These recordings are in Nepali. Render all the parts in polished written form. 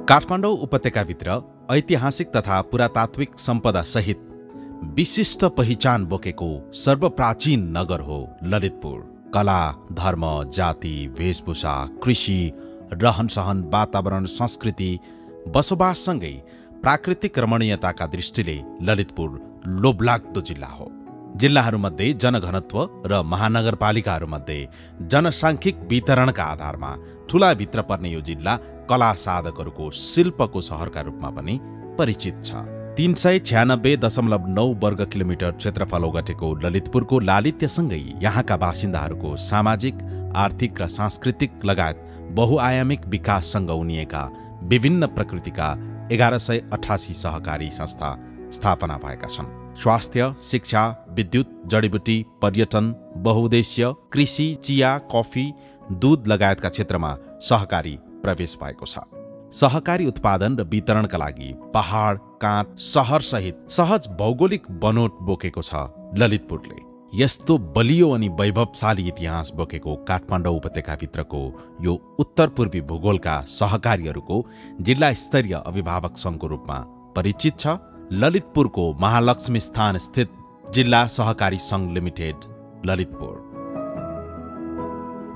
काठमाडौँ उपत्यकाभित्र ऐतिहासिक तथा पुरातात्विक सम्पदा सहित विशिष्ट पहिचान बोकेको सर्वप्राचीन नगर हो ललितपुर। कला, धर्म, जाति, वेशभूषा, कृषि, रहनसहन, वातावरण, संस्कृति, बसोबाससँगै प्राकृतिक रमणीयताका दृष्टिले ललितपुर लोभलाग्दो जिल्ला हो। जिल्लाहरूमध्ये जनघनत्व र महानगरपालिकाहरूमध्ये जनसाङ्ख्यिक वितरणका आधारमा ठूला भित्र पर्ने यो जिल्ला कला साधकहरूको शिल्पको सहरका रूपमा पनि परिचित छ। 396.9 वर्ग किलोमिटर क्षेत्रफल ओगटेको ललितपुरको लालित्यसँगै यहाँका बासिन्दाहरूको सामाजिक, आर्थिक र सांस्कृतिक लगायत बहुआयामिक विकाससँग उनिएका विभिन्न प्रकृतिका 1188 सहकारी संस्था स्थापना भएका छन्। स्वास्थ्य, शिक्षा, विद्युत, जडीबुटी, पर्यटन, बहुउद्देश्य, कृषि, चिया, कफी, दूध लगायतका क्षेत्रमा सहकारी प्रवेश भएको छ। सहकारी उत्पादन र वितरणका लागि पहाड, काँध, सहरसहित सहज भौगोलिक बनोट बोकेको छ ललितपुरले। यस्तो बलियो अनि वैभवशाली इतिहास बोकेको काठमाडौँ उपत्यकाभित्रको यो उत्तर पूर्वी भूगोलका सहकारीहरूको जिल्ला स्तरीय अभिभावक सङ्घको रूपमा परिचित छ ललितपुरको महालक्ष्मी स्थान स्थित जिल्ला सहकारी सङ्घ लिमिटेड ललितपुर।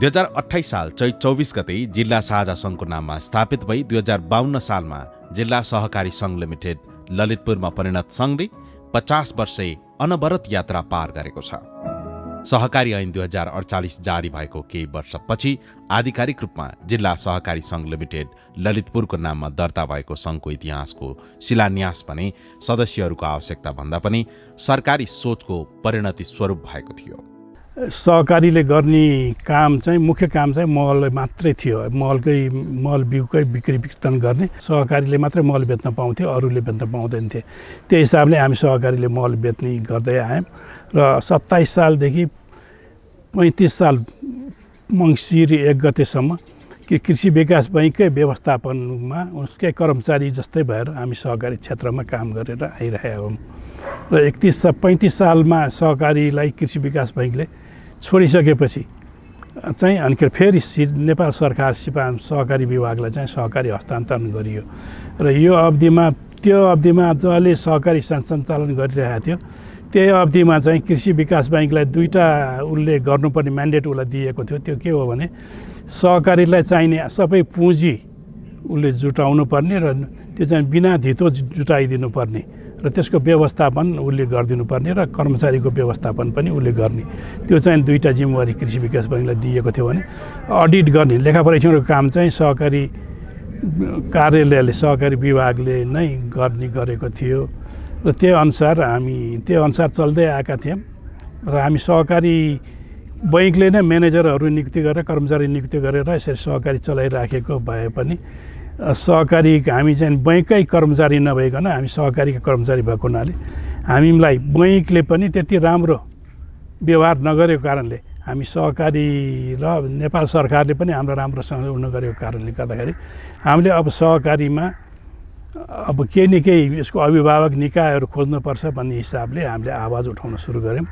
2028 साल चैत 24 गते जिल्ला साझा सङ्घको नाममा स्थापित भई 2052 सालमा जिल्ला सहकारी सङ्घ लिमिटेड ललितपुरमा परिणत सङ्घले 50 वर्षे अनवरत यात्रा पार गरेको छ। सहकारी ऐन 2048 जारी भएको केही वर्षपछि आधिकारिक रूपमा जिल्ला सहकारी सङ्घ लिमिटेड ललितपुरको नाममा दर्ता भएको सङ्घको इतिहासको शिलान्यास भने सदस्यहरूको आवश्यकता भन्दा पनि सरकारी सोचको परिणति स्वरूप भएको थियो। सहकारीले गर्ने काम चाहिँ मुख्य काम चाहिँ मल मात्रै थियो। मल बिउकै बिक्री वितरण गर्ने सहकारीले मात्रै मल बेच्न पाउँथ्यो, अरूले बेच्न पाउँदैनथे। त्यही हिसाबले हामी सहकारीले मल बेच्ने गर्दै आयौँ र 27 सालदेखि 35 साल मङ्सिर 1 गतेसम्म कि कृषि विकास बैङ्ककै व्यवस्थापनमा उसकै कर्मचारी जस्तै भएर हामी सहकारी क्षेत्रमा काम गरेर आइरहेका हौँ र 35 सालमा सहकारीलाई कृषि विकास बैङ्कले छोडिसकेपछि चाहिँ अनि फेरि नेपाल सरकार सिपाम सहकारी विभागलाई चाहिँ सहकारी हस्तान्तरण गरियो र यो अवधिमा त्यो अवधिमा जसले सहकारी सञ्चालन गरिरहेको थियो त्यही अवधिमा चाहिँ कृषि विकास बैङ्कलाई दुईवटा उसले गर्नुपर्ने म्यान्डेट उसलाई दिएको थियो। त्यो के हो भने सहकारीलाई चाहिने सबै पुँजी उसले जुटाउनु पर्ने र त्यो चाहिँ बिना धितो जुटाइदिनु पर्ने र त्यसको व्यवस्थापन उसले गरिदिनु पर्ने र कर्मचारीको व्यवस्थापन पनि उसले गर्ने। त्यो चाहिँ दुईवटा जिम्मेवारी कृषि विकास बैङ्कलाई दिएको थियो भने अडिट गर्ने लेखापरीक्षणको काम चाहिँ सहकारी कार्यालयले सहकारी विभागले नै गरेको थियो र त्यो अनुसार चल्दै आएका थियौँ र हामी सहकारी बैङ्कले नै म्यानेजरहरू नियुक्ति गरेर कर्मचारी नियुक्ति गरेर यसरी सहकारी चलाइराखेको भए पनि सहकारी हामी चाहिँ बैङ्ककै कर्मचारी नभइकन हामी सहकारीका कर्मचारी भएको हुनाले हामीलाई बैङ्कले पनि त्यति राम्रो व्यवहार नगरेको कारणले हामी सहकारी र नेपाल सरकारले पनि हाम्रो राम्रोसँग नगरेको कारणले गर्दाखेरि हामीले अब सहकारीमा अब केही न केही यसको अभिभावक निकायहरू खोज्नुपर्छ भन्ने हिसाबले हामीले आवाज उठाउन सुरु गऱ्यौँ।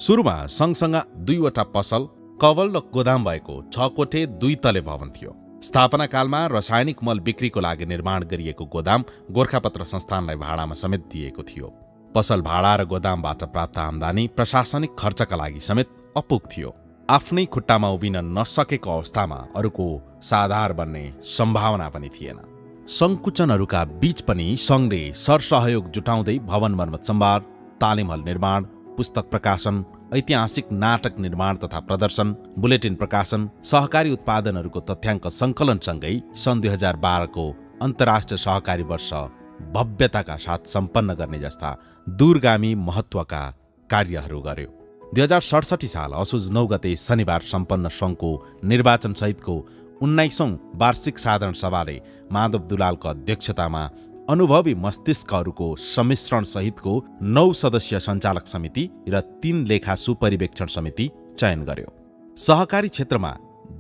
सुरुमा सँगसँग 2वटा पसल, कवल र गोदाम भएको 6 कोठे 2 तले भवन थियो। स्थापना कालमा रासायनिक मल बिक्रीको लागि निर्माण गरिएको गोदाम गोरखापत्र संस्थानलाई भाडामा समेत दिएको थियो। पसल भाडा र गोदामबाट प्राप्त आम्दानी प्रशासनिक खर्चका लागि समेत अपुग थियो। आफ्नै खुट्टामा उभिन नसकेको अवस्थामा अरूको साधार बन्ने सम्भावना पनि थिएन। सङ्कुचनहरूका बीच पनि सङ्घले सरसहयोग जुटाउँदै भवन मर्मत सम्भार, तालिम हल निर्माण, पुस्तक प्रकाशन, ऐतिहासिक नाटक निर्माण तथा प्रदर्शन, बुलेटिन प्रकाशन, सहकारी उत्पादनहरूको तथ्याङ्क सङ्कलनसँगै सन् 2012 को अन्तर्राष्ट्रिय सहकारी वर्ष भव्यताका साथ सम्पन्न गर्ने जस्ता दूरगामी महत्त्वका कार्यहरू गर्यो। 2067 साल असोज 9 गते शनिबार सम्पन्न सङ्घको निर्वाचन सहितको 19औं वार्षिक साधारण सभाले माधव दुलालको अध्यक्षतामा अनुभवी मस्तिष्कहरूको सम्मिश्रण सहितको 9 सदस्यीय सञ्चालक समिति र 3 लेखा सुपरिवेक्षण समिति चयन गर्यो। सहकारी क्षेत्रमा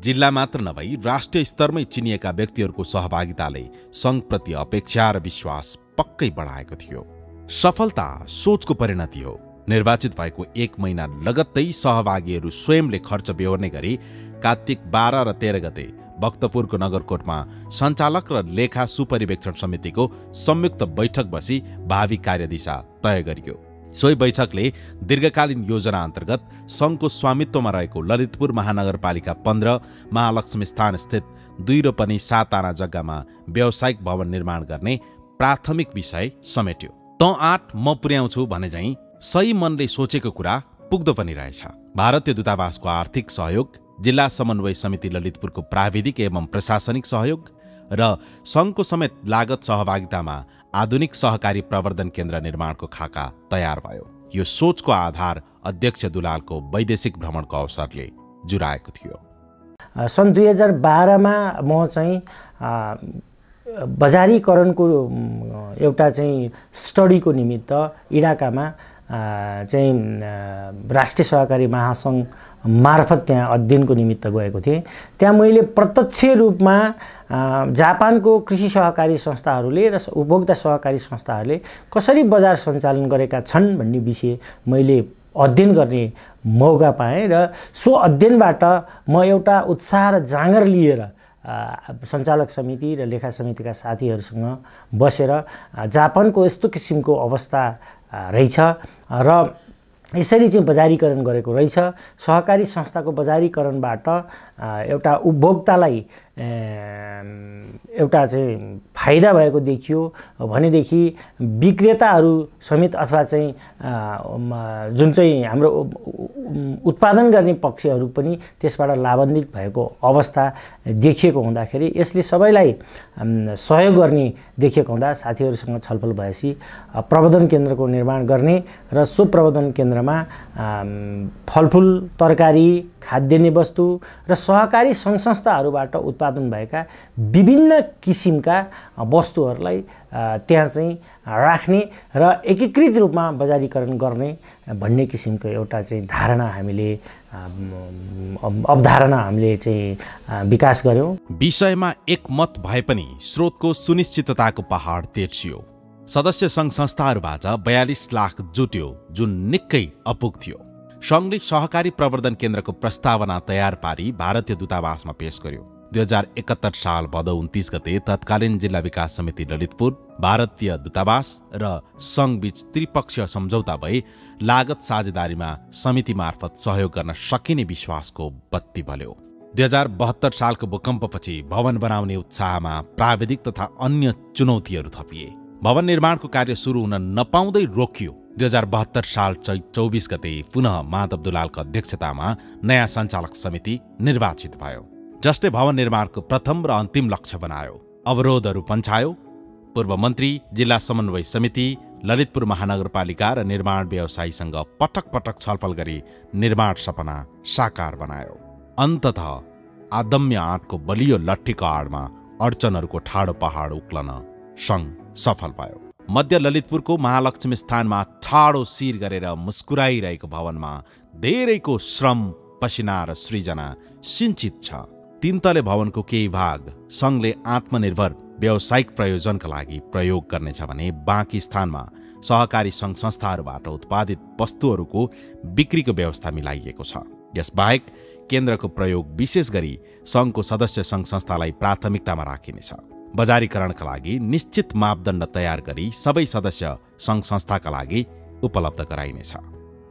जिल्ला मात्र नभई राष्ट्रिय स्तरमै चिनिएका व्यक्तिहरूको सहभागिताले सङ्घप्रति अपेक्षा र विश्वास पक्कै बढाएको थियो। सफलता सोचको परिणति हो। निर्वाचित भएको 1 महिना लगत्तै सहभागीहरू स्वयंले खर्च बेहोर्ने गरी कार्तिक 12 र 13 गते भक्तपुरको नगरकोटमा सञ्चालक र लेखा सुपरिवेक्षण समितिको संयुक्त बैठक बसी भावी कार्यदिशा तय गरियो। सोही बैठकले दीर्घकालीन योजना अन्तर्गत सङ्घको स्वामित्वमा रहेको ललितपुर महानगरपालिका 15 महालक्ष्मी स्थान स्थित 2 र पनि 7 आना जग्गामा व्यावसायिक भवन निर्माण गर्ने प्राथमिक विषय समेट्यो। त 8 म पुर्याउँछु भने झैं सही मनले सोचेको कुरा पुग्दो पनि रहेछ। भारतीय दूतावासको आर्थिक सहयोग, जिल्ला समन्वय समिति ललितपुरको प्राविधिक एवं प्रशासनिक सहयोग र सङ्घको समेत लागत सहभागितामा आधुनिक सहकारी प्रवर्धन केन्द्र निर्माणको खाका तयार भयो। यो सोचको आधार अध्यक्ष दुलालको वैदेशिक भ्रमणको अवसरले जुराएको थियो। सन् 2012 मा म चाहिँ बजारीकरणको एउटा चाहिँ स्टडीको निमित्त इडाकामा चाहिँ राष्ट्रिय सहकारी महासङ्घ मार्फत त्यहाँ अध्ययनको निमित्त गएको थिएँ। त्यहाँ मैले प्रत्यक्ष रूपमा जापानको कृषि सहकारी संस्थाहरूले र उपभोक्ता सहकारी संस्थाहरूले कसरी बजार सञ्चालन गरेका छन् भन्ने विषय मैले अध्ययन गर्ने मौका पाएँ र सो अध्ययनबाट म एउटा उत्साह र जाँगर लिएर सञ्चालक समिति र लेखा समितिका साथीहरूसँग बसेर जापानको यस्तो किसिमको अवस्था रहेछ र यसरी चाहिँ बजारीकरण गरेको रहेछ, सहकारी संस्थाको बजारीकरणबाट एउटा उपभोक्तालाई एउटा चाहिँ फाइदा भएको देखियो भनेदेखि विक्रेताहरू समेत अथवा चाहिँ जुन चाहिँ हाम्रो उत्पादन गर्ने पक्षहरू पनि त्यसबाट लाभान्वित भएको अवस्था देखिएको हुँदाखेरि यसले सबैलाई सहयोग गर्ने देखिएको हुँदा साथीहरूसँग छलफल भएपछि प्रवर्धन केन्द्रको निर्माण गर्ने र सो प्रवर्धन केन्द्रमा फलफुल, तरकारी, खाद्यान्य वस्तु र सहकारी सङ्घ संस्थाहरूबाट उत्पादन भएका विभिन्न किसिमका वस्तुहरूलाई त्यहाँ चाहिँ राख्ने र एकीकृत रूपमा बजारीकरण गर्ने भन्ने किसिमको एउटा चाहिँ धारणा हामीले अवधारणा हामीले चाहिँ विकास गर्यौं। विषयमा एकमत भए पनि स्रोतको सुनिश्चितताको पहाड तेर्सियो। सदस्य सङ्घ संस्थाहरूबाट 42 लाख जुट्यो, जुन निकै अपुग थियो। सङ्घले सहकारी प्रवर्धन केन्द्रको प्रस्तावना तयार पारी भारतीय दूतावासमा पेश गर्यो। 2071 साल भदौ 29 गते तत्कालीन जिल्ला विकास समिति ललितपुर, भारतीय दूतावास र सङ्घबीच त्रिपक्षीय सम्झौता भई लागत साझेदारीमा समिति मार्फत सहयोग गर्न सकिने विश्वासको बत्ती बल्यो। 2072 सालको भूकम्पपछि भवन बनाउने उत्साहमा प्राविधिक तथा अन्य चुनौतीहरू थपिए। भवन निर्माणको कार्य सुरु हुन नपाउँदै रोकियो। 2072 साल चैत 24 गते पुनः माधव दुलालको अध्यक्षतामा नयाँ सञ्चालक समिति निर्वाचित भयो, जसले भवन निर्माणको प्रथम र अन्तिम लक्ष्य बनायो। अवरोधहरू पन्छायो। पूर्व मन्त्री, जिल्ला समन्वय समिति, ललितपुर महानगरपालिका र निर्माण व्यवसायीसँग पटक पटक छलफल गरी निर्माण सपना साकार बनायो। अन्ततः आदम्य आँटको बलियो लट्ठीको आडमा अडचनहरूको ठाडो पहाड उक्लन सङ्घ सफल भयो। मध्य ललितपुरको महालक्ष्मी स्थानमा ठाडो शिर गरेर मुस्कुराइरहेको भवनमा धेरैको श्रम, पसिना र सृजना सिञ्चित छ। 3 तले भवनको केही भाग सङ्घले आत्मनिर्भर व्यावसायिक प्रयोजनका लागि प्रयोग गर्नेछ भने बाँकी स्थानमा सहकारी सङ्घ संस्थाहरूबाट उत्पादित वस्तुहरूको बिक्रीको व्यवस्था मिलाइएको छ। यसबाहेक केन्द्रको प्रयोग विशेष गरी सङ्घको सदस्य सङ्घ संस्थालाई प्राथमिकतामा राखिनेछ। बजारीकरणका लागि निश्चित मापदण्ड तयार गरी सबै सदस्य सङ्घ संस्थाका लागि उपलब्ध गराइनेछ।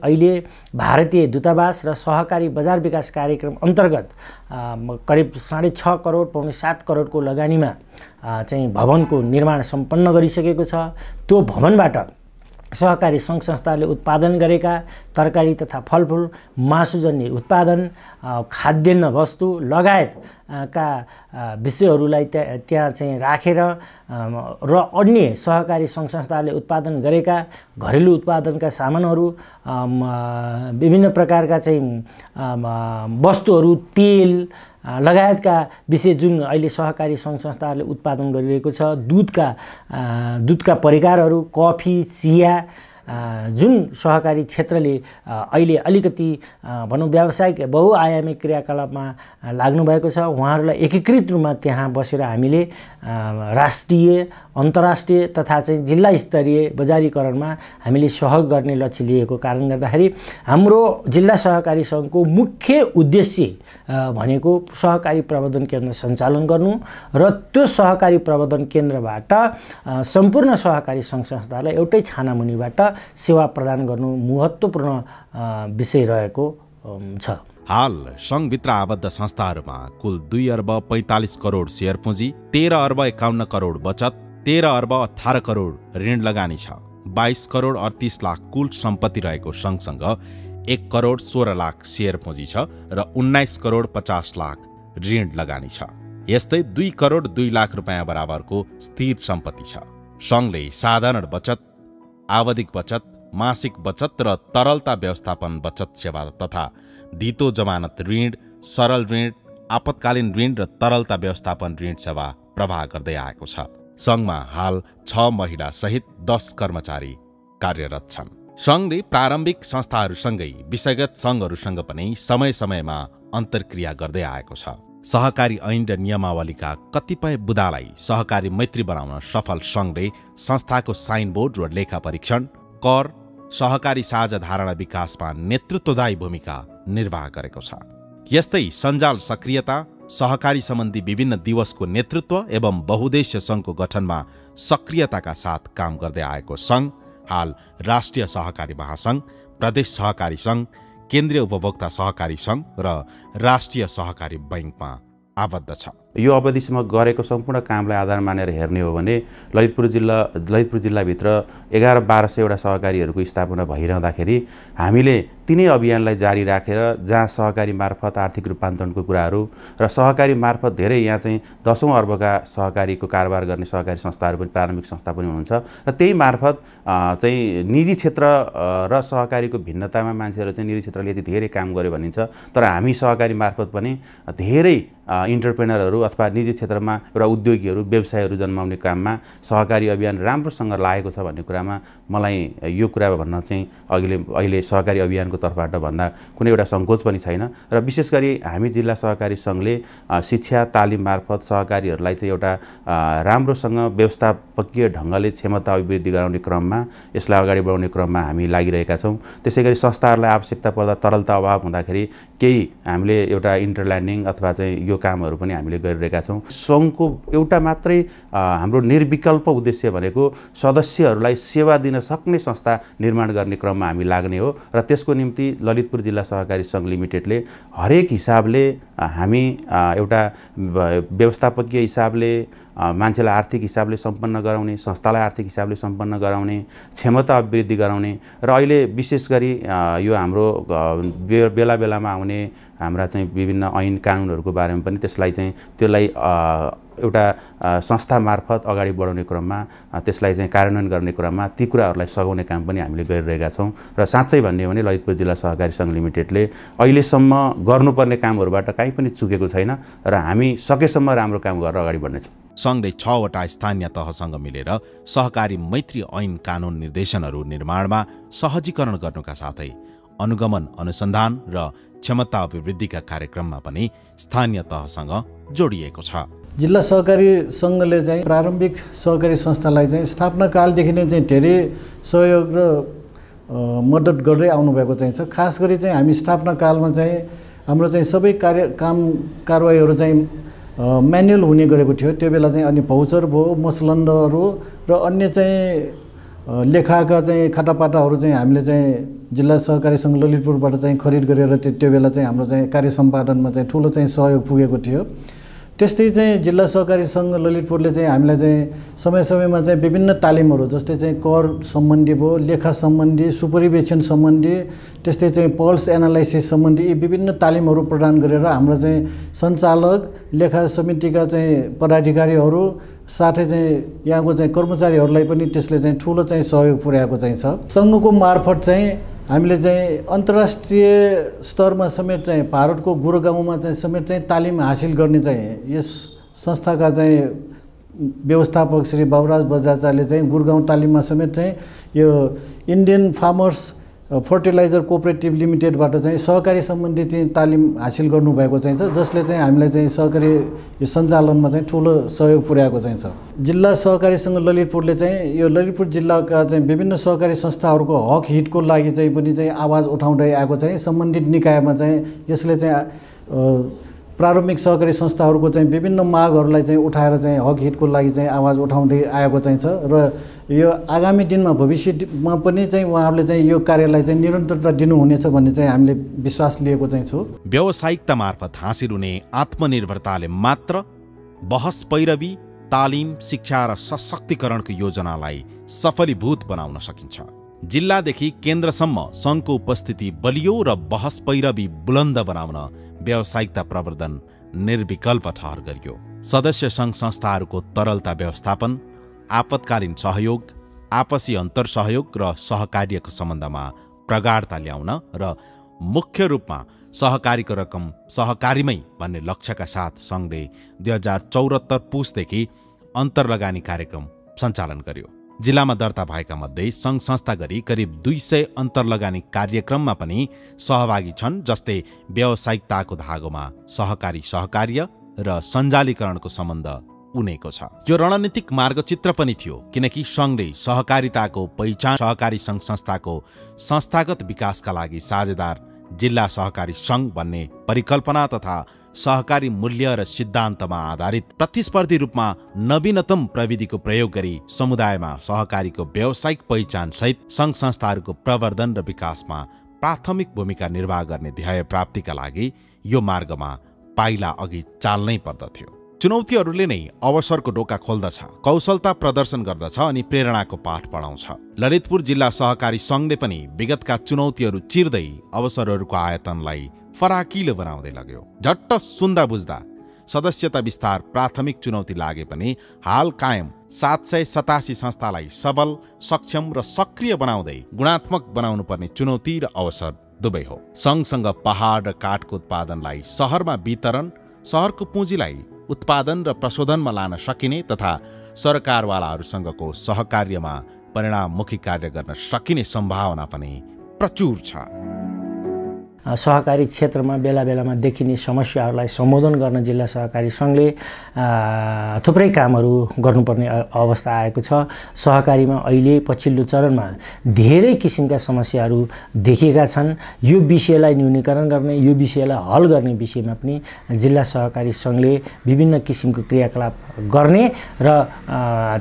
अहिले भारतीय दूतावास र सहकारी बजार विकास कार्यक्रम अन्तर्गत करिब 6.5 करोड पौने 7 करोडको लगानीमा चाहिँ भवनको निर्माण सम्पन्न गरिसकेको छ। त्यो भवनबाट सहकारी सङ्घ संस्थाले उत्पादन गरेका तरकारी तथा फलफुल, मासुजन्य उत्पादन, खाद्यान्न वस्तु लगायतका विषयहरूलाई त्यहाँ चाहिँ राखेर र अन्य सहकारी सङ्घ संस्थाले उत्पादन गरेका घरेलु उत्पादनका सामानहरू, विभिन्न प्रकारका चाहिँ वस्तुहरू, तेल लगायतका विषय जुन अहिले सहकारी सङ्घ संस्थाहरूले उत्पादन गरिरहेको छ, दुधका परिकारहरू, कफी, चिया, जुन सहकारी क्षेत्रले अहिले अलिकति भनौँ व्यावसायिक बहुआयामी क्रियाकलापमा लाग्नुभएको छ, उहाँहरूलाई एकीकृत रूपमा त्यहाँ बसेर हामीले राष्ट्रिय, अन्तर्राष्ट्रिय तथा चाहिँ जिल्ला स्तरीय बजारीकरणमा हामीले सहयोग गर्ने लक्ष्य लिएको कारणले गर्दाखेरि हाम्रो जिल्ला सहकारी सङ्घको मुख्य उद्देश्य भनेको सहकारी प्रवर्धन केन्द्र सञ्चालन गर्नु र त्यो सहकारी प्रवर्धन केन्द्रबाट सम्पूर्ण सहकारी सङ्घ संस्थालाई एउटै छानामुनिबाट सेवा प्रदान गर्नु महत्त्वपूर्ण विषय रहेको छ। हाल सङ्घभित्र आबद्ध संस्थाहरूमा कुल 2 अर्ब 45 करोड सेयर पुँजी, 13 अर्ब 51 करोड बचत, 13 अर्ब 18 करोड ऋण लगानी छ। 22 करोड 38 लाख कुल सम्पत्ति रहेको सङ्घसँग 1 करोड 16 लाख सेयर पुँजी छ र 19 करोड 50 लाख ऋण लगानी छ। यस्तै 2 करोड 2 लाख रुपियाँ बराबरको स्थिर सम्पत्ति छ। सङ्घले साधारण बचत, आवधिक बचत, मासिक बचत र तरलता व्यवस्थापन बचत सेवा तथा धितो जमानत ऋण, सरल ऋण, आपतकालीन ऋण र तरलता व्यवस्थापन ऋण सेवा प्रवाह गर्दै आएको छ। सङ्घमा हाल 6 महिला सहित 10 कर्मचारी कार्यरत छन्। सङ्घले प्रारम्भिक संस्थाहरूसँगै विषयगत सङ्घहरूसँग पनि समय समयमा अन्तर्क्रिया गर्दै आएको छ। सहकारी ऐन र नियमावलीका कतिपय बुदालाई सहकारी मैत्री बनाउन सफल सङ्घले संस्थाको साइन बोर्ड र लेखा परीक्षण, कर, सहकारी साझा धारणा विकासमा नेतृत्वदायी भूमिका निर्वाह गरेको छ। यस्तै सञ्जाल सक्रियता, सहकारी सम्बन्धी विभिन्न दिवसको नेतृत्व एवं बहुद्देश्य सङ्घको गठनमा सक्रियताका साथ काम गर्दै आएको सङ्घ हाल राष्ट्रिय सहकारी महासङ्घ, प्रदेश सहकारी सङ्घ, केन्द्रीय उपभोक्ता सहकारी सङ्घ र राष्ट्रिय सहकारी बैङ्कमा आबद्ध छ। यो अवधिसम्म गरेको सम्पूर्ण कामलाई आधार मानेर हेर्ने हो भने ललितपुर जिल्लाभित्र 11-1200 सहकारीहरूको स्थापना भइरहँदाखेरि हामीले तिनै अभियानलाई जारी राखेर जहाँ सहकारी मार्फत आर्थिक रूपान्तरणको कुराहरू र सहकारी मार्फत धेरै यहाँ चाहिँ 10औं अर्बका सहकारीको कारोबार गर्ने सहकारी संस्थाहरू पनि प्रारम्भिक संस्था पनि हुनुहुन्छ र त्यही मार्फत चाहिँ निजी क्षेत्र र सहकारीको भिन्नतामा मान्छेहरू चाहिँ निजी क्षेत्रले यति धेरै काम गर्यो भनिन्छ, तर हामी सहकारी मार्फत पनि धेरै इन्टरप्रेनरहरू अथवा निजी क्षेत्रमा एउटा उद्योगीहरू व्यवसायहरू जन्माउने काममा सहकारी अभियान राम्रोसँग लागेको छ भन्ने कुरामा मलाई यो कुरा भन्न चाहिँ अहिले सहकारी अभियानको तर्फबाट भन्दा कुनै एउटा सङ्कोच पनि छैन र विशेष गरी हामी जिल्ला सहकारी सङ्घले शिक्षा तालिम मार्फत सहकारीहरूलाई चाहिँ एउटा राम्रोसँग व्यवस्थापकीय ढङ्गले क्षमता अभिवृद्धि गराउने क्रममा यसलाई अगाडि बढाउने क्रममा हामी लागिरहेका छौँ। त्यसैगरी संस्थाहरूलाई आवश्यकता पर्दा तरलता अभाव हुँदाखेरि केही हामीले एउटा इन्टरल्यान्डिङ अथवा चाहिँ यो कामहरू पनि हामीले गरिरहेका छौँ। सङ्घको एउटा मात्रै हाम्रो निर्विकल्प उद्देश्य भनेको सदस्यहरूलाई सेवा दिन सक्ने संस्था निर्माण गर्ने क्रममा हामी लाग्ने हो र त्यसको निम्ति ललितपुर जिल्ला सहकारी सङ्घ लिमिटेडले हरेक हिसाबले हामी एउटा व्यवस्थापकीय हिसाबले मान्छेलाई आर्थिक हिसाबले सम्पन्न गराउने, संस्थालाई आर्थिक हिसाबले सम्पन्न गराउने, क्षमता अभिवृद्धि गराउने र अहिले विशेष गरी यो हाम्रो बेला बेलामा आउने हाम्रा चाहिँ विभिन्न ऐन कानुनहरूको बारेमा पनि त्यसलाई एउटा संस्था मार्फत अगाडि बढाउने क्रममा त्यसलाई चाहिँ कार्यान्वयन गर्ने क्रममा ती कुराहरूलाई सघाउने काम पनि हामीले गरिरहेका छौँ र साँच्चै भन्ने हो भने ललितपुर जिल्ला सहकारी सङ्घ लिमिटेडले अहिलेसम्म गर्नुपर्ने कामहरूबाट काहीँ पनि चुकेको छैन र हामी सकेसम्म राम्रो काम गरेर अगाडि बढ्नेछौँ। सङ्घले 6 वटा स्थानीय तहसँग मिलेर सहकारी मैत्री ऐन कानुन निर्देशनहरू निर्माणमा सहजीकरण गर्नुका साथै अनुगमन अनुसन्धान र क्षमता अभिवृद्धिका कार्यक्रममा पनि स्थानीय तहसँग जोडिएको छ। जिल्ला सहकारी सङ्घले चाहिँ प्रारम्भिक सहकारी संस्थालाई चाहिँ स्थापना कालदेखि नै चाहिँ धेरै सहयोग र मद्दत गर्दै आउनुभएको चाहिँ छ। खास गरी चाहिँ हामी स्थापना कालमा चाहिँ हाम्रो चाहिँ सबै कारवाहीहरू चाहिँ म्यानुअल हुने गरेको थियो। त्यो बेला चाहिँ अनि भौचर भयो, मसलन्डहरू र अन्य चाहिँ लेखाका चाहिँ खाटापाटाहरू चाहिँ हामीले चाहिँ जिल्ला सहकारी सङ्घ ललितपुरबाट चाहिँ खरिद गरेर त्यो बेला चाहिँ हाम्रो चाहिँ कार्य सम्पादनमा चाहिँ ठुलो चाहिँ सहयोग पुगेको थियो। त्यस्तै चाहिँ जिल्ला सहकारी सङ्घ ललितपुरले चाहिँ हामीलाई चाहिँ समय समयमा चाहिँ विभिन्न तालिमहरू जस्तै चाहिँ कर सम्बन्धी भयो, लेखा सम्बन्धी, सुपरिवेक्षण सम्बन्धी, त्यस्तै चाहिँ पल्स एनालाइसिस सम्बन्धी यी विभिन्न तालिमहरू प्रदान गरेर हाम्रो चाहिँ सञ्चालक, लेखा समितिका चाहिँ पदाधिकारीहरू साथै चाहिँ यहाँको चाहिँ कर्मचारीहरूलाई पनि त्यसले चाहिँ ठुलो चाहिँ सहयोग पुर्याएको चाहिँ छ। सङ्घको मार्फत चाहिँ हामीले चाहिँ अन्तर्राष्ट्रिय स्तरमा समेत चाहिँ भारतको गुरुगाउँमा चाहिँ समेत चाहिँ तालिम हासिल गर्ने चाहिँ यस संस्थाका चाहिँ व्यवस्थापक श्री बाबुराज बजाचार्यले चाहिँ गुरुगाउँ तालिममा समेत चाहिँ यो इन्डियन फार्मर्स फर्टिलाइजर कोअपरेटिभ लिमिटेडबाट चाहिँ सहकारी सम्बन्धी चाहिँ तालिम हासिल गर्नुभएको चाहिँ छ, जसले चाहिँ हामीलाई चाहिँ सहकारी यो सञ्चालनमा चाहिँ ठुलो सहयोग पुर्याएको चाहिँ छ। जिल्ला सहकारी सङ्घ ललितपुरले चाहिँ यो ललितपुर जिल्लाका चाहिँ विभिन्न सहकारी संस्थाहरूको हक हितको लागि चाहिँ पनि चाहिँ आवाज उठाउँदै आएको चाहिँ सम्बन्धित निकायमा चाहिँ यसले चाहिँ प्रारम्भिक सहकारी संस्थाहरूको चाहिँ विभिन्न मागहरूलाई चाहिँ उठाएर चाहिँ हक हितको लागि चाहिँ आवाज उठाउँदै आएको चाहिँ छ र यो आगामी दिनमा भविष्यमा पनि चाहिँ उहाँहरूले चाहिँ यो कार्यलाई चाहिँ निरन्तरता दिनुहुनेछ भन्ने चाहिँ हामीले विश्वास लिएको चाहिँ छु। व्यावसायिकता मार्फत हासिल हुने आत्मनिर्भरताले मात्र बहस पैरवी, तालिम, शिक्षा र सशक्तिकरणको योजनालाई सफलीभूत बनाउन सकिन्छ। जिल्लादेखि केन्द्रसम्म सङ्घको उपस्थिति बलियो र बहस पैरवी बुलन्द बनाउन व्यावसायिकता प्रवर्धन निर्विकल्प ठहर गरियो। सदस्य सङ्घ संस्थाहरूको तरलता व्यवस्थापन, आपतकालीन सहयोग, आपसी अन्तर सहयोग र सहकार्यको सम्बन्धमा प्रगाढता ल्याउन र मुख्य रूपमा सहकारीको रकम सहकारीमै भन्ने लक्ष्यका साथ सङ्घले 2074 पुसदेखि अन्तर्लगानी कार्यक्रम सञ्चालन गर्यो। जिल्लामा दर्ता भएका मध्ये सङ्घ संस्था गरी करिब 200 अन्तर्लगानी कार्यक्रममा पनि सहभागी छन्, जस्तै व्यावसायिकताको धागोमा सहकारी सहकार्य र सञ्जालीकरणको सम्बन्ध उनेको छ। यो रणनीतिक मार्गचित्र पनि थियो, किनकि सङ्घले सहकारिताको पहिचान सहकारी सङ्घ संस्थाको संस्थागत विकासका लागि साझेदार जिल्ला सहकारी सङ्घ भन्ने परिकल्पना तथा सहकारी मूल्य र सिद्धान्तमा आधारित प्रतिस्पर्धी रूपमा नवीनतम प्रविधिको प्रयोग गरी समुदायमा सहकारीको व्यावसायिक पहिचान सहित सङ्घ संस्थाहरूको प्रवर्धन र विकासमा प्राथमिक भूमिका निर्वाह गर्ने ध्येय प्राप्तिका लागि यो मार्गमा पाइला अघि चाल्नै पर्दथ्यो। चुनौतीहरूले नै अवसरको ढोका खोल्दछ, कौशलता प्रदर्शन गर्दछ अनि प्रेरणाको पाठ पढाउँछ। ललितपुर जिल्ला सहकारी सङ्घले पनि विगतका चुनौतीहरू चिर्दै अवसरहरूको आयतनलाई फराकिलो बनाउँदै लग्यो। झट्ट सुन्दा बुझ्दा सदस्यता विस्तार प्राथमिक चुनौती लागे पनि हाल कायम 787 संस्थालाई सबल, सक्षम र सक्रिय बनाउँदै गुणात्मक बनाउनु पर्ने चुनौती र अवसर दुवै हो। सँगसँग पहाड र काठको उत्पादनलाई सहरमा वितरण, सहरको पुँजीलाई उत्पादन र प्रशोधनमा लान सकिने तथा सरकारवालाहरूसँगको सहकार्यमा परिणाममुखी कार्य गर्न सकिने सम्भावना पनि प्रचुर छ। सहकारी क्षेत्रमा बेला बेलामा देखिने समस्याहरूलाई सम्बोधन गर्न जिल्ला सहकारी सङ्घले थुप्रै कामहरू गर्नुपर्ने अवस्था आएको छ। सहकारीमा अहिले पछिल्लो चरणमा धेरै किसिमका समस्याहरू देखिएका छन्। यो विषयलाई न्यूनीकरण गर्ने, यो विषयलाई हल गर्ने विषयमा पनि जिल्ला सहकारी सङ्घले विभिन्न किसिमको क्रियाकलाप गर्ने र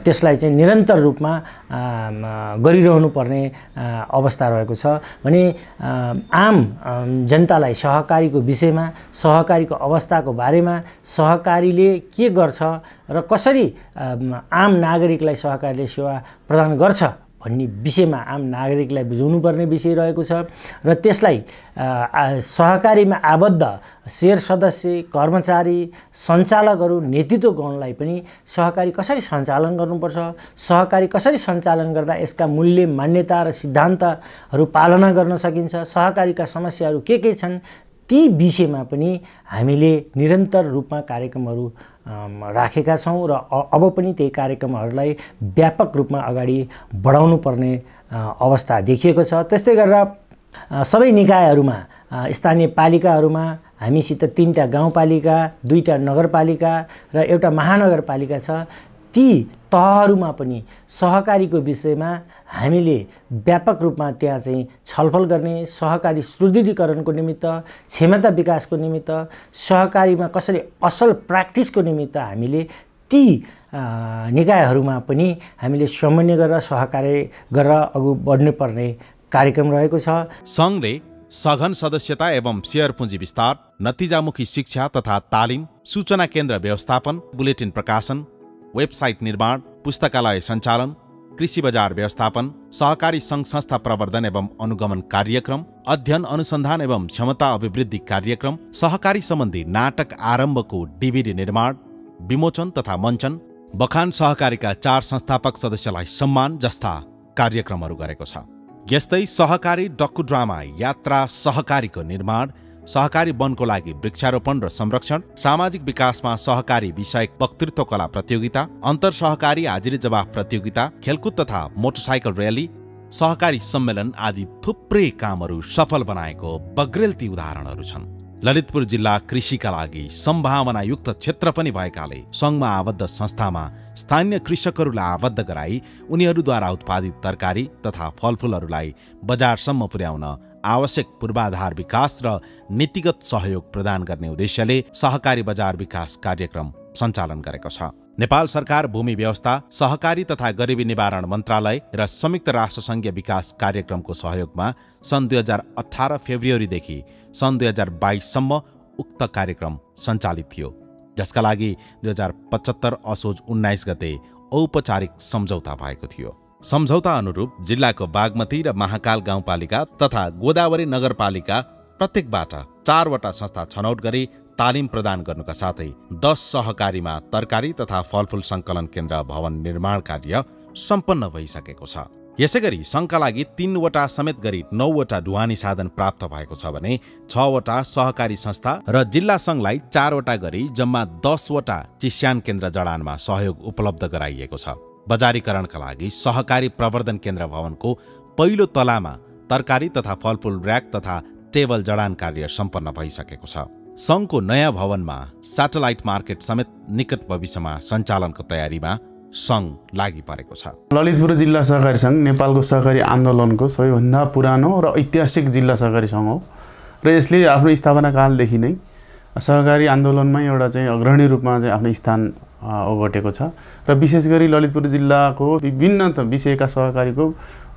त्यसलाई चाहिँ निरन्तर रूपमा गरिरहनु पर्ने अवस्था रहेको छ। भने आम जनतालाई सहकारीको विषयमा, सहकारीको अवस्थाको बारेमा, सहकारीले के गर्छ र कसरी आम नागरिकलाई सहकारीले सेवा प्रदान गर्छ भन्ने विषयमा आम नागरिकलाई बुझाउनु पर्ने विषय रहेको छ र त्यसलाई सहकारीमा आबद्ध शेयर सदस्य, कर्मचारी, सञ्चालकहरू, नेतृत्व गणलाई पनि सहकारी कसरी सञ्चालन गर्नुपर्छ, सहकारी कसरी सञ्चालन गर्दा यसका मूल्य, मान्यता र सिद्धान्तहरू पालना गर्न सकिन्छ, सहकारीका समस्याहरू के छन्, ती विषयमा पनि हामीले निरन्तर रूपमा कार्यक्रमहरू राखेका छौँ र अब पनि त्यही कार्यक्रमहरूलाई व्यापक रूपमा अगाडि बढाउनु पर्ने अवस्था देखिएको छ। त्यस्तै गरेर सबै निकायहरूमा, स्थानीय पालिकाहरूमा हामीसित 3टा गाउँपालिका, 2टा नगरपालिका र एउटा महानगरपालिका छ। ती तहहरूमा पनि सहकारीको विषयमा हामीले व्यापक रूपमा त्यहाँ चाहिँ छलफल गर्ने, सहकारी सुदृढीकरणको निमित्त, क्षमता विकासको निमित्त, सहकारीमा कसरी असल प्र्याक्टिसको निमित्त हामीले ती निकायहरूमा पनि हामीले समन्वय गरेर सहकारी गरेर अघि बढ्नुपर्ने कार्यक्रम रहेको छ। सङ्घले सघन सदस्यता एवं शेयर पुँजी विस्तार, नतिजामुखी शिक्षा तथा तालिम, सूचना केन्द्र व्यवस्थापन, बुलेटिन प्रकाशन, वेबसाइट निर्माण, पुस्तकालय सञ्चालन, कृषि बजार व्यवस्थापन, सहकारी सङ्घ संस्था प्रवर्धन एवं अनुगमन कार्यक्रम, अध्ययन अनुसन्धान एवं क्षमता अभिवृद्धि कार्यक्रम, सहकारी सम्बन्धी नाटक आरम्भको डिभिडी निर्माण, विमोचन तथा मञ्चन, बखान सहकारीका 4 संस्थापक सदस्यलाई सम्मान जस्ता कार्यक्रमहरू गरेको छ। यस्तै सहकारी डकुड्रामा यात्रा, सहकारीको निर्माण, सहकारी वनको लागि वृक्षारोपण र संरक्षण, सामाजिक विकासमा सहकारी विषयक वक्तृत्व कला प्रतियोगिता, अन्तर सहकारी हाजिरी जवाफ प्रतियोगिता, खेलकुद तथा मोटरसाइकल र्याली, सहकारी सम्मेलन आदि थुप्रै कामहरू सफल बनाएको बग्रेलती उदाहरणहरू छन्। ललितपुर जिल्ला कृषिका लागि सम्भावनायुक्त क्षेत्र पनि भएकाले सङ्घमा आबद्ध संस्थामा स्थानीय कृषकहरूलाई आबद्ध गराई उनीहरूद्वारा उत्पादित तरकारी तथा फलफुलहरूलाई बजारसम्म पुर्याउन आवश्यक पूर्वाधार विकास र नीतिगत सहयोग प्रदान गर्ने उद्देश्यले सहकारी बजार विकास कार्यक्रम सञ्चालन गरेको छ। नेपाल सरकार भूमि व्यवस्था, सहकारी तथा गरिबी निवारण मन्त्रालय र संयुक्त राष्ट्रसङ्घीय विकास कार्यक्रमको सहयोगमा सन् 2018 फेब्रुअरीदेखि सन् 2022सम्म उक्त कार्यक्रम सञ्चालित थियो, जसका लागि 2075 असोज 19 गते औपचारिक सम्झौता भएको थियो। सम्झौता अनुरूप जिल्लाको बागमती र महाकाल गाउँपालिका तथा गोदावरी नगरपालिका प्रत्येकबाट 4 वटा संस्था छनौट गरी तालिम प्रदान गर्नुका साथै 10 सहकारीमा तरकारी तथा फलफूल सङ्कलन केन्द्र भवन निर्माण कार्य सम्पन्न भइसकेको छ। यसैगरी सङ्घका लागि 3 वटा समेत गरी 9 वटा ढुवानी साधन प्राप्त भएको छ भने 6 वटा सहकारी संस्था र जिल्ला सङ्घलाई 4 वटा गरी जम्मा 10 वटा चिस्यान केन्द्र जडानमा सहयोग उपलब्ध गराइएको छ। बजारीकरणका लागि सहकारी प्रवर्धन केन्द्र भवनको पहिलो तलामा तरकारी तथा फलफूल र्याक तथा टेबल जडान कार्य सम्पन्न भइसकेको छ। सङ्घको नयाँ भवनमा स्याटेलाइट मार्केट समेत निकट भविष्यमा सञ्चालनको तयारीमा सङ्घ लागि परेको छ। ललितपुर जिल्ला सहकारी सङ्घ नेपालको सहकारी आन्दोलनको सबैभन्दा पुरानो र ऐतिहासिक जिल्ला सहकारी सङ्घ हो र यसले आफ्नो स्थापना कालदेखि नै सहकारी आन्दोलनमा एउटा चाहिँ अग्रणी रूपमा चाहिँ आफ्नो स्थान ओगटेको छ र विशेष गरी ललितपुर जिल्लाको विभिन्न विषयका सहकारीको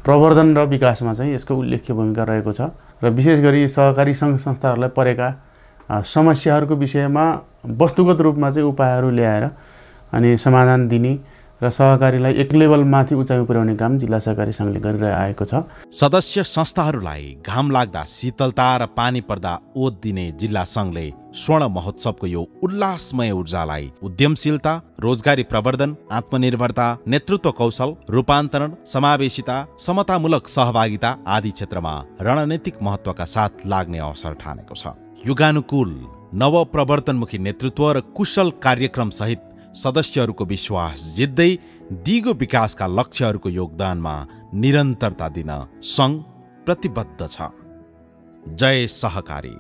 प्रवर्धन र विकासमा चाहिँ यसको उल्लेख्य भूमिका रहेको छ र विशेष गरी सहकारी सङ्घ संस्थाहरूलाई परेका समस्याहरूको विषयमा वस्तुगत रूपमा चाहिँ उपायहरू ल्याएर अनि समाधान दिने र सहकारीलाई एक लेभलमाथि उचाइमा पुर्याउने काम जिल्ला सहकारी सङ्घले गरिरहेको छ। सदस्य संस्थाहरूलाई घाम लाग्दा शीतलता र पानी पर्दा ओत दिने जिल्ला सङ्घले स्वर्ण महोत्सवको यो उल्लासमय ऊर्जालाई उद्यमशीलता, रोजगारी प्रवर्धन, आत्मनिर्भरता, नेतृत्व कौशल, रूपान्तरण, समावेशिता, समतामूलक सहभागिता आदि क्षेत्रमा रणनीतिक महत्त्वका साथ लाग्ने अवसर ठानेको छ। युगानुकूल नवप्रवर्तनमुखी नेतृत्व र कुशल कार्यक्रम सहित सदस्यहरूको विश्वास जित्दै दिगो विकासका लक्ष्यहरूको योगदानमा निरन्तरता दिन सङ्घ प्रतिबद्ध छ। जय सहकारी।